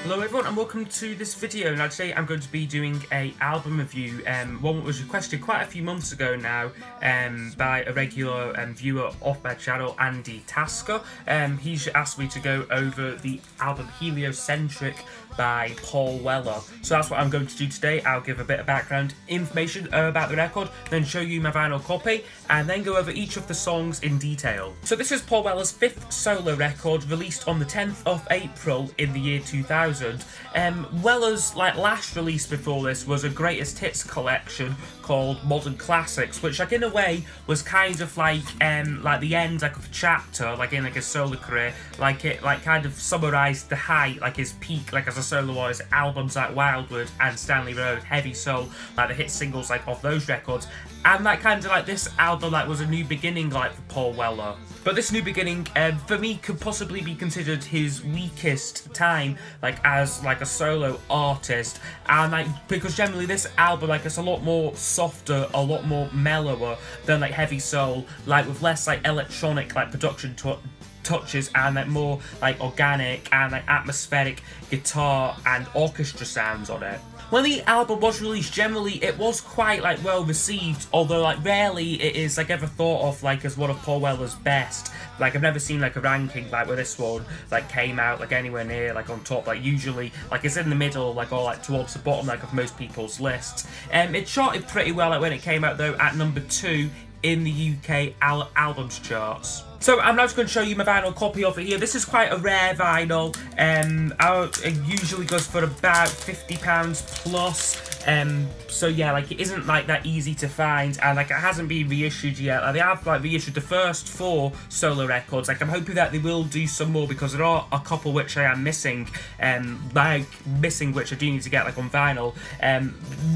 Hello everyone and welcome to this video. Now today I'm going to be doing a album review, one that was requested quite a few months ago now by a regular viewer of my channel, Andy Tasker. He's asked me to go over the album Heliocentric by Paul Weller. So that's what I'm going to do today. I'll give a bit of background information about the record, then show you my vinyl copy, and then go over each of the songs in detail. So this is Paul Weller's 5th solo record, released on the 10th of April in the year 2000. Weller's last release before this was a greatest hits collection called Modern Classics, which in a way was kind of like the end of a chapter, in his solo career. It kind of summarised the height, his peak, as a solo artist, albums like Wildwood and Stanley Road, Heavy Soul, the hit singles of those records. And this album was a new beginning for Paul Weller. But this new beginning, for me, could possibly be considered his weakest time, as a solo artist. And because generally this album, it's a lot more softer, a lot more mellower than Heavy Soul, with less electronic production touches and more organic and atmospheric guitar and orchestra sounds on it. When the album was released, generally it was quite well received, although rarely it is ever thought of as one of Paul Weller's best. I've never seen a ranking where this one came out anywhere near on top. Usually it's in the middle or towards the bottom of most people's lists. It charted pretty well when it came out though at number 2 in the UK albums charts. So I'm now just going to show you my vinyl copy of it here. This is quite a rare vinyl. It usually goes for about £50 plus. So yeah, it isn't that easy to find, and it hasn't been reissued yet. They have reissued the first 4 solo records. I'm hoping that they will do some more, because there are a couple which I am missing, which I do need to get on vinyl.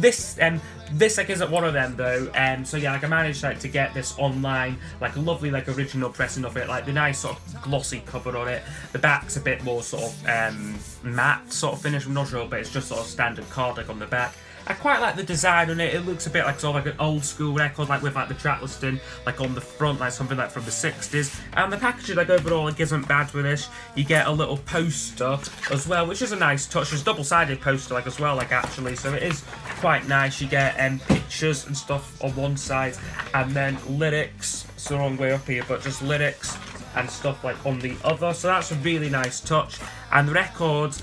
This isn't one of them though. So yeah, I managed to get this online, a lovely original pressing of it, the nice sort of glossy cover on it. The back's a bit more sort of matte sort of finish. I'm not sure, but it's just sort of standard card on the back. I quite like the design on it. It looks a bit sort of an old school record, with the track listing on the front, something from the 60s. And the packaging overall isn't bad with this. You get a little poster as well, which is a nice touch. There's a double-sided poster as well, actually, so it is quite nice. You get pictures and stuff on one side, and then lyrics. It's the wrong way up here, but just lyrics and stuff on the other, so that's a really nice touch. And the record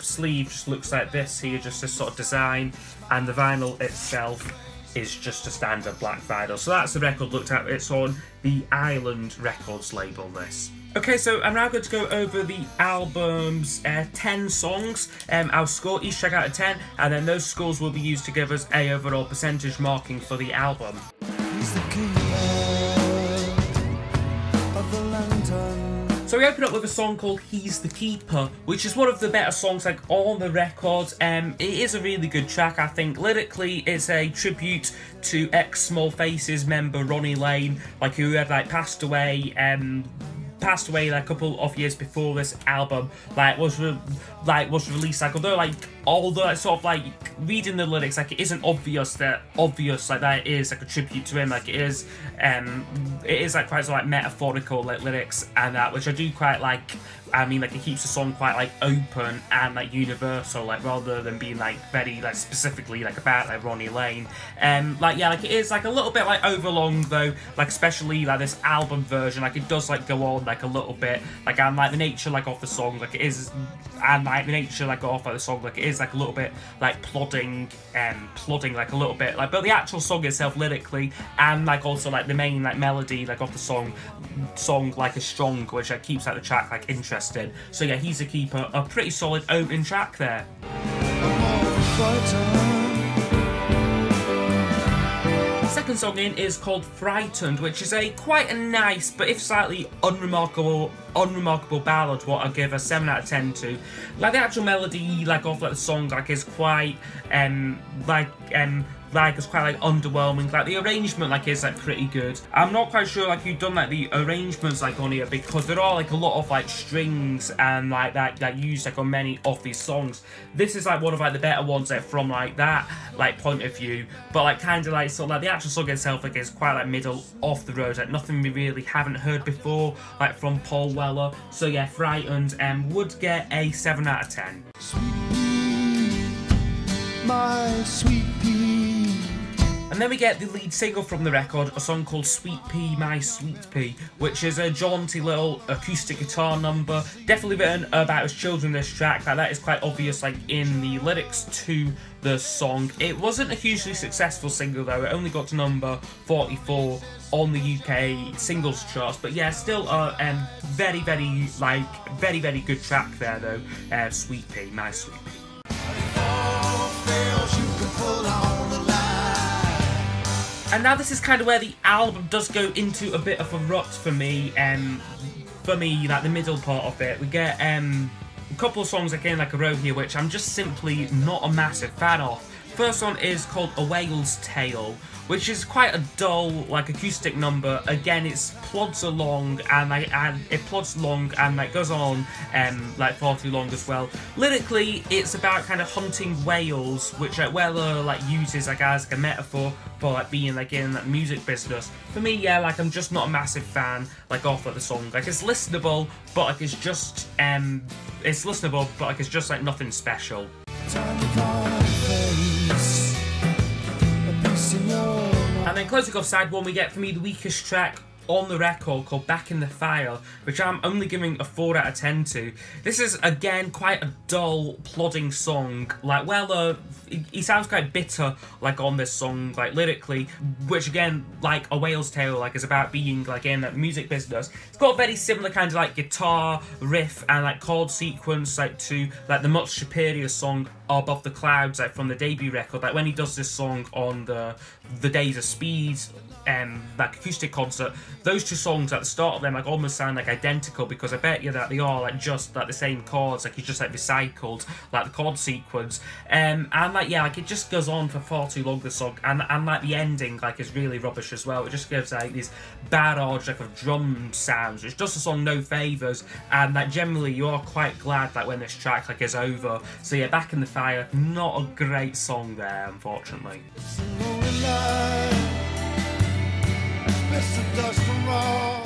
sleeve just looks like this here, just this sort of design, and the vinyl itself is just a standard black vinyl. So that's the record looked at. It's on the Island Records label, this. Okay, so I'm now going to go over the album's 10 songs. I'll score each track out of 10, and then those scores will be used to give us a overall percentage marking for the album. So we open up with a song called He's the Keeper, which is one of the better songs on the record. It is a really good track, I think. Lyrically, it's a tribute to ex-Small Faces member Ronnie Lane, who had passed away a couple of years before this album was released. Although sort of reading the lyrics, it isn't obvious that it is a tribute to him. It is quite sort of metaphorical lyrics and that, which I do quite like. I mean, it keeps the song quite open and universal, rather than being very specifically about Ronnie Lane. Yeah, it is a little bit overlong though, especially this album version. It does go on a little bit, and the nature of the song it is, and the nature of the song it is a little bit plodding a little bit, but the actual song itself lyrically and also the main melody of the song is strong, which keeps the track interesting. So yeah, He's a Keeper, a pretty solid opening track there. Second song in is called Frightened, which is quite a nice but if slightly unremarkable ballad, what I'll give a 7 out of 10 to. The actual melody of the song is quite it's quite underwhelming. The arrangement is pretty good. I'm not quite sure who've done the arrangements on here, because there are a lot of strings and that used on many of these songs. This is one of the better ones from that point of view, but kind of sort of the actual song itself is quite middle off the road, nothing we really haven't heard before from Paul Weller. So yeah, Frightened would get a 7 out of 10. my sweet pea. And then we get the lead single from the record, a song called Sweet Pea, My Sweet Pea, which is a jaunty little acoustic guitar number, definitely written about his children, this track. Like, that is quite obvious, like, in the lyrics to the song. It wasn't a hugely successful single though, it only got to number 44 on the UK singles charts, but yeah, still a very very good track there though. Sweet Pea, My Sweet Pea. And now this is kind of where the album does go into a bit of a rut for me. Like the middle part of it, we get a couple of songs again like a row here, which I'm just simply not a massive fan of. First one is called A Whale's Tale, which is quite a dull, like, acoustic number. Again, it plods along and like goes on like far too long as well. Lyrically, it's about kind of hunting whales, which Weller like uses like as like a metaphor for like being like in that music business. For me, yeah, like I'm just not a massive fan like of the song. Like it's listenable, but like it's just like nothing special. And then closing off side one, we get for me the weakest track on the record, called Back in the Fire, which I'm only giving a 4 out of 10 to. This is again quite a dull, plodding song. Like, well, he sounds quite bitter, like, on this song, like, lyrically, which again, like A Whale's Tale, like, is about being, like, in that music business. It's got a very similar kind of, like, guitar riff and, like, chord sequence, like, to, like, the much superior song Above the Clouds, like, from the debut record. Like, when he does this song on the Days of Speed, like, acoustic concert, those two songs at the start of them, like, almost sound, like, identical, because I bet you that they are, like, just, like, the same chords, like, he's just, like, recycled, like, the chord sequence, and, like, yeah, like, it just goes on for far too long, the song, and like, the ending, like, is really rubbish as well. It just gives, like, these barrage, like, of drum sounds, which does the song no favours, and, like, generally, you are quite glad, like, when this track, like, is over. So, yeah, Back in the Fire, not a great song there, unfortunately.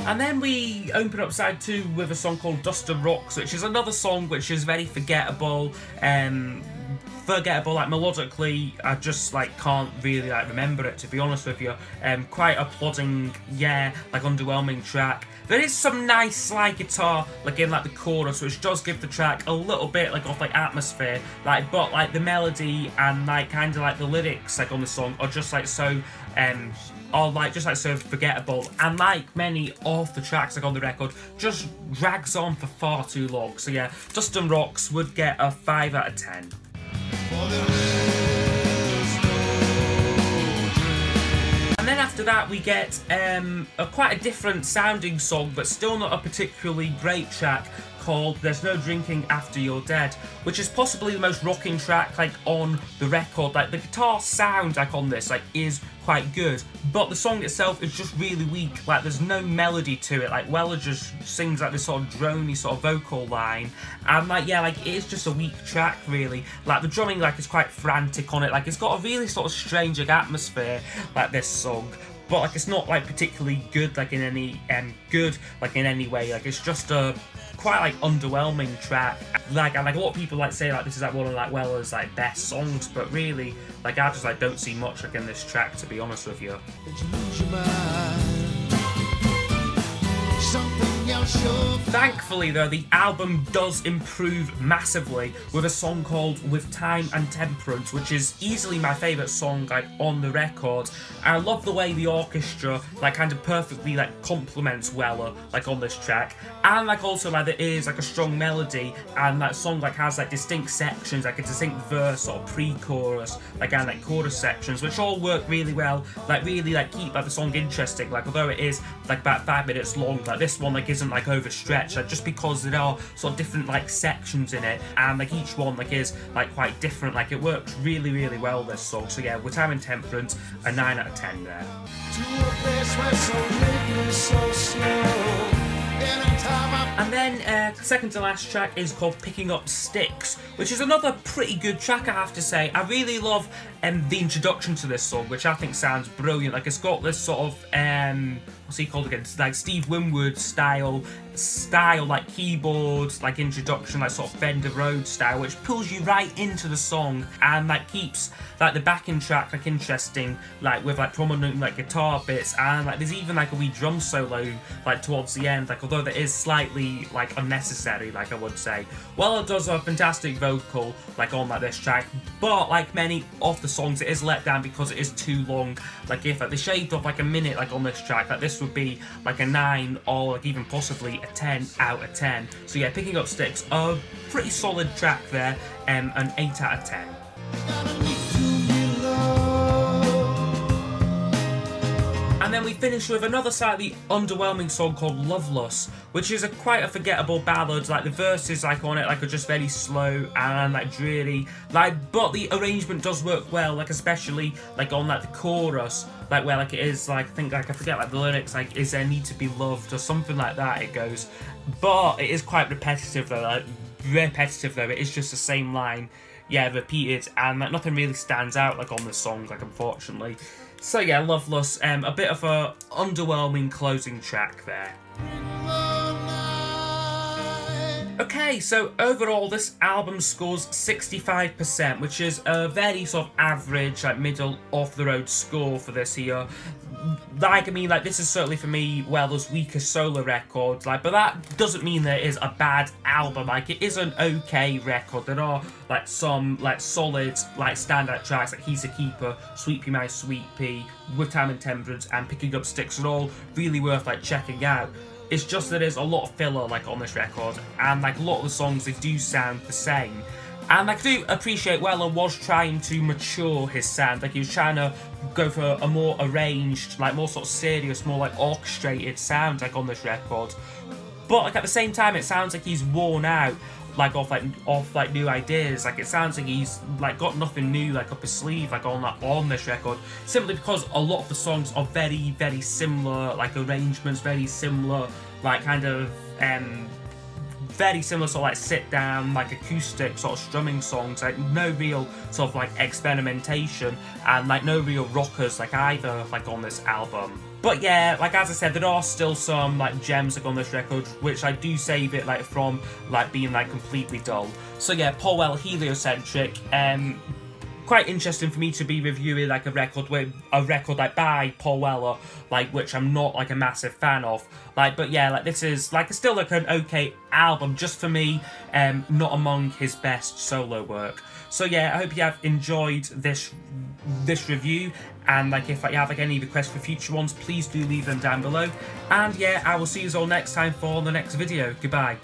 And then we open up side 2 with a song called Dust and Rocks, which is another song which is very forgettable, like, melodically, I just, like, can't really, like, remember it, to be honest with you. Quite a plodding, yeah, like, underwhelming track. There is some nice slide guitar, like, in, like, the chorus, which does give the track a little bit, like, of, like, atmosphere, like, but, like, the melody and, like, kind of, like, the lyrics, like, on the song are just, like, so, so forgettable, and like many of the tracks like on the record, just drags on for far too long. So yeah, Dust and Rocks would get a 5 out of 10. And then after that we get quite a different sounding song, but still not a particularly great track, called There's No Drinking After You're Dead, which is possibly the most rocking track, like, on the record. Like, the guitar sound, like, on this, like, is quite good, but the song itself is just really weak. Like, there's no melody to it. Like, Weller just sings, like, this sort of drony sort of vocal line, and, like, yeah, like, it is just a weak track, really. Like, the drumming, like, is quite frantic on it. Like, it's got a really sort of strange, like, atmosphere, like, this song. But, like, it's not, like, particularly good, like, in any way. Like, it's just a quite, like, underwhelming track. Like, and, like, a lot of people, like, say, like, this is, like, one of, like, Weller's, like, best songs, but really, like, I just, like, don't see much, like, in this track, to be honest with you. Thankfully, though, the album does improve massively with a song called With Time and Temperance, which is easily my favourite song, like, on the record. And I love the way the orchestra, like, kind of perfectly, like, complements Weller, like, on this track. And, like, also, like, there is, like, a strong melody, and that song, like, has, like, distinct sections, like, a distinct verse, sort of pre-chorus, like, and, like, chorus sections, which all work really well, like, really, like, keep, like, the song interesting. Like, although it is, like, about 5 minutes long, like, this one, like, isn't, like, overstretched, like, just because there are sort of different, like, sections in it, and, like, each one, like, is, like, quite different. Like, it works really, really well, this song. So yeah, With Time and Temperance, a 9 out of 10 there. And then second to last track is called Picking Up Sticks, which is another pretty good track, I have to say. I really love the introduction to this song, which I think sounds brilliant. Like, it's got this sort of, what's he called again? It's like Steve Winwood style, like keyboards, like introduction, like sort of Fender Rhodes style, which pulls you right into the song and like keeps like the backing track like interesting, like with like prominent like guitar bits, and like there's even like a wee drum solo like towards the end, like although that is slightly like unnecessary, like I would say. Well, it does a fantastic vocal like on like this track, but like many of the songs it is let down because it is too long. Like if like they shaved off like a minute like on this track, like this would be like a 9 or like even possibly a 10 out of 10. So yeah, Picking Up Sticks, a pretty solid track there, an 8 out of 10. And then we finish with another slightly underwhelming song called Loveless, which is quite a forgettable ballad. Like the verses like on it like are just very slow and like dreary, like, but the arrangement does work well, like especially like on like the chorus, like where like it is like I think like I forget like the lyrics, like is there need to be loved or something like that it goes, but it is quite repetitive though, like repetitive though. It is just the same line, yeah, repeated, and like nothing really stands out like on the song, like unfortunately. So yeah, Loveless, a bit of a underwhelming closing track there. Okay, so overall this album scores 65%, which is a very sort of average, like middle of the road score for this here. Like, I mean, like, this is certainly for me Weller's weakest solo record, like, but that doesn't mean that it is a bad album. Like, it is an okay record. There are, like, some, like, solid, like, standout tracks, like He's a Keeper, Sweet Pea, My Sweet Pea, With Time and Temperance, and Picking Up Sticks are all really worth, like, checking out. It's just that there's a lot of filler, like, on this record, and, like, a lot of the songs, they do sound the same. And I do appreciate Weller was trying to mature his sound, like he was trying to go for a more arranged, like more sort of serious, more like orchestrated sound like on this record. But like at the same time it sounds like he's worn out, like off new ideas. Like it sounds like he's like got nothing new like up his sleeve like on this record, simply because a lot of the songs are very, very similar, like arrangements, very similar, like kind of very similar sort of like sit down, like acoustic sort of strumming songs, like no real sort of like experimentation and like no real rockers like either like on this album. But yeah, like as I said, there are still some like gems like on this record, which I do save it like from like being like completely dull. So yeah, Paul Weller, Heliocentric, quite interesting for me to be reviewing like a record like by Paul Weller, like which I'm not like a massive fan of, like, but yeah, like this is like still like an okay album, just for me, not among his best solo work. So yeah, I hope you have enjoyed this review, and like if you have like any requests for future ones, please do leave them down below, and yeah, I will see you all next time for the next video. Goodbye.